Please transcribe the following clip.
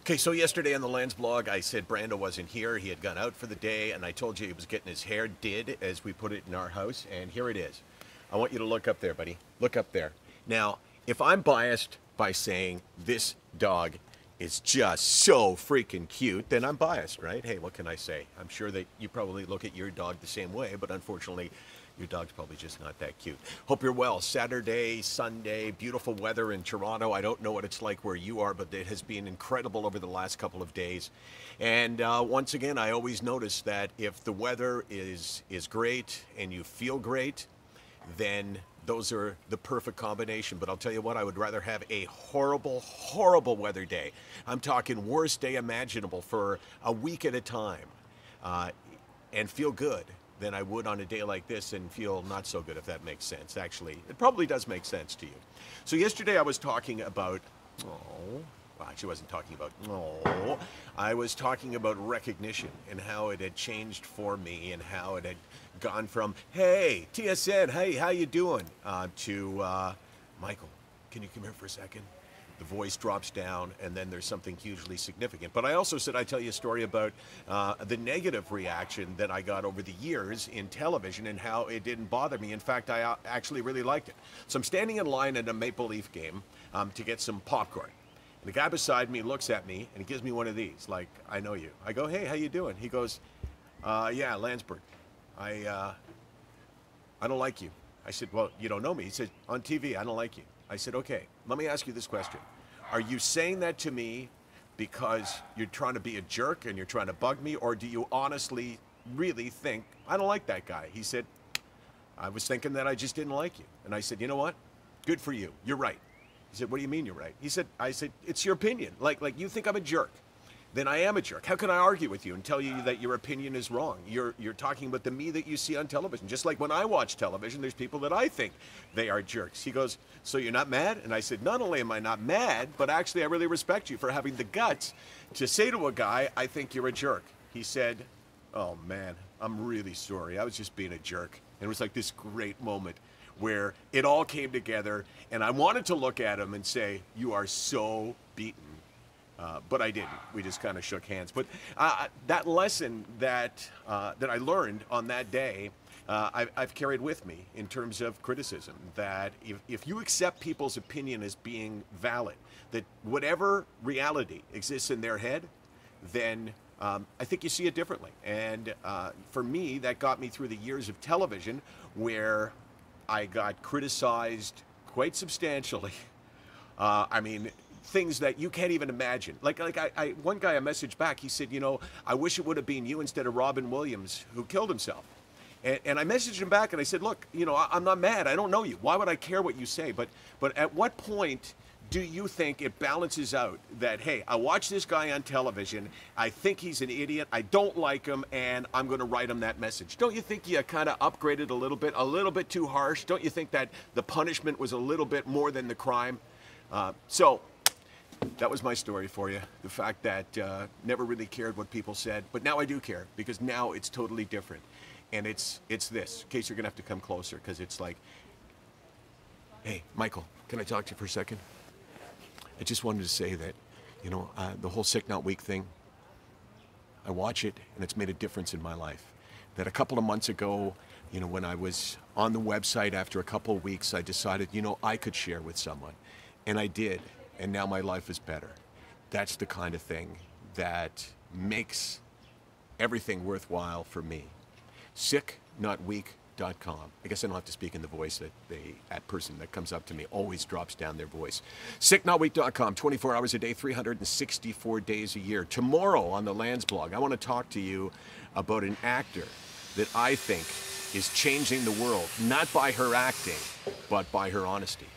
Okay, so yesterday on the Landsblog, I said Brando wasn't here. He had gone out for the day, and I told you he was getting his hair did, as we put it in our house, and here it is. I want you to look up there, buddy. Look up there. Now, if I'm biased by saying this dog is just so freaking cute, then I'm biased, right? Hey, what can I say? I'm sure that you probably look at your dog the same way, but unfortunately, your dog's probably just not that cute. Hope you're well. Saturday, Sunday, beautiful weather in Toronto. I don't know what it's like where you are, but it has been incredible over the last couple of days. And once again, I always notice that if the weather is great and you feel great, then those are the perfect combination. But I'll tell you what, I would rather have a horrible, horrible weather day. I'm talking worst day imaginable for a week at a time, and feel good than I would on a day like this and feel not so good, if that makes sense. Actually, it probably does make sense to you. So yesterday I was talking about, well, actually I wasn't talking about, I was talking about recognition and how it had changed for me and how it had gone from, hey, TSN, hey, how you doing? To, Michael, can you come here for a second? The voice drops down, and then there's something hugely significant. But I also said I'd tell you a story about the negative reaction that I got over the years in television and how it didn't bother me. In fact, I actually really liked it. So I'm standing in line at a Maple Leaf game to get some popcorn. And the guy beside me looks at me, and he gives me one of these, like, I know you. I go, hey, how you doing? He goes, yeah, Landsberg. I don't like you. I said, well, you don't know me. He said, on TV, I don't like you. I said, okay, let me ask you this question. Are you saying that to me because you're trying to be a jerk and you're trying to bug me, or do you honestly really think I don't like that guy? He said, I was thinking that I just didn't like you. And I said, you know what? Good for you. You're right. He said, what do you mean you're right? I said, it's your opinion. Like you think I'm a jerk. Then I am a jerk. How can I argue with you and tell you that your opinion is wrong? You're talking about the me that you see on television. Just like when I watch television, there's people that I think they are jerks. He goes, so you're not mad? And I said, not only am I not mad, but actually I really respect you for having the guts to say to a guy, I think you're a jerk. He said, oh man, I'm really sorry. I was just being a jerk. And it was like this great moment where it all came together, and I wanted to look at him and say, you are so beaten. But I didn't. We just kind of shook hands. But that lesson that I learned on that day, I've carried with me in terms of criticism. That if you accept people's opinion as being valid, that whatever reality exists in their head, then I think you see it differently. And for me, that got me through the years of television where I got criticized quite substantially. I mean, things that you can't even imagine. Like one guy I messaged back, he said, you know, I wish it would have been you instead of Robin Williams who killed himself. And I messaged him back and I said, look, you know, I'm not mad. I don't know you. Why would I care what you say? But at what point do you think it balances out that, hey, I watch this guy on television, I think he's an idiot, I don't like him, and I'm going to write him that message? Don't you think you kind of upgraded a little bit too harsh? Don't you think that the punishment was a little bit more than the crime? So that was my story for you. The fact that never really cared what people said, but now I do care, because now it's totally different. And it's this, in case you're gonna have to come closer, because it's like, hey, Michael, can I talk to you for a second? I just wanted to say that, you know, the whole SickNotWeak thing, I watch it and it's made a difference in my life. That a couple of months ago, you know, when I was on the website after a couple of weeks, I decided, you know, I could share with someone. And I did. And now my life is better. That's the kind of thing that makes everything worthwhile for me. SickNotWeak.com. I guess I don't have to speak in the voice that that person that comes up to me always drops down their voice. SickNotWeak.com, 24 hours a day, 364 days a year. Tomorrow on the Landsblog, I want to talk to you about an actor that I think is changing the world, not by her acting, but by her honesty.